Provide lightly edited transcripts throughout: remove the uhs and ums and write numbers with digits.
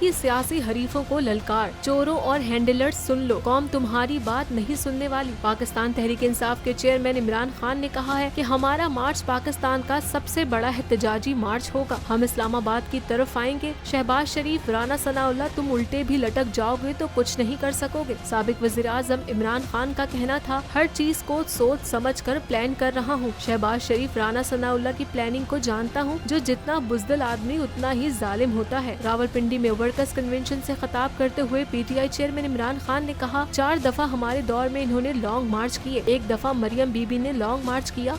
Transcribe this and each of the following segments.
की सियासी हरीफों को ललकार, चोरों और हैंडलर्स सुन लो, कौम तुम्हारी बात नहीं सुनने वाली। पाकिस्तान तहरीक इंसाफ के चेयरमैन इमरान खान ने कहा है कि हमारा मार्च पाकिस्तान का सबसे बड़ा एहतजाजी मार्च होगा। हम इस्लामाबाद की तरफ आएंगे। शहबाज शरीफ, राना सनाउल्लाह, तुम उल्टे भी लटक जाओगे तो कुछ नहीं कर सकोगे। साबिक वज़ीर आज़म इमरान खान का कहना था, हर चीज को सोच समझ कर प्लान कर रहा हूँ। शहबाज शरीफ, राना सनाउल्लाह की प्लानिंग को जानता हूँ। जो जितना बुज़दिल आदमी उतना ही जालिम होता है। रावलपिंडी में वर्कर्स कन्वेंशन से खिताब करते हुए PTI चेयरमैन इमरान खान ने कहा, 4 दफा हमारे दौर में इन्होंने लॉन्ग मार्च किए, 1 दफा मरियम बीबी ने लॉन्ग मार्च किया।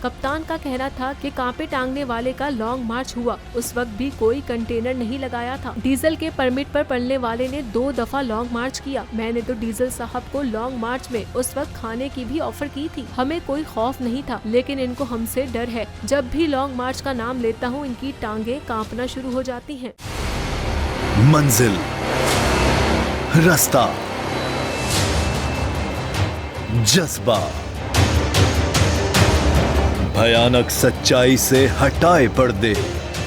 कप्तान का कहना था कि कांपे टांगने वाले का लॉन्ग मार्च हुआ, उस वक्त भी कोई कंटेनर नहीं लगाया था। डीजल के परमिट पर पलने वाले ने 2 दफा लॉन्ग मार्च किया। मैंने तो डीजल साहब को लॉन्ग मार्च में उस वक्त खाने की भी ऑफर की थी। हमें कोई खौफ नहीं था, लेकिन इनको हमसे डर है। जब भी लॉन्ग मार्च का नाम लेता हूँ, इनकी टांगे कांपना शुरू हो जाती हैं। मंजिल, रास्ता, जज्बा, भयानक सच्चाई से हटाए पर्दे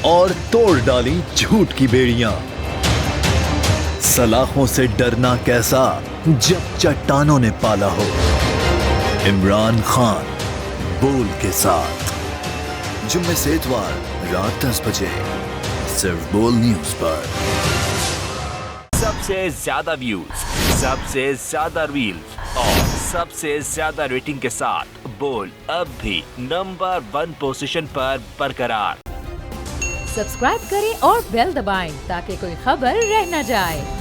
और तोड़ डाली झूठ की बेड़ियां। सलाखों से डरना कैसा जब चट्टानों ने पाला हो। इमरान खान बोल के साथ, जुम्मे से इतवार रात 10 बजे सिर्फ बोल न्यूज पर। सबसे ज्यादा व्यूज, सबसे ज्यादा रील्स और सबसे ज्यादा रेटिंग के साथ बोल अब भी नंबर 1 पोजीशन पर बरकरार। सब्सक्राइब करें और बेल दबाएं ताकि कोई खबर रह न जाए।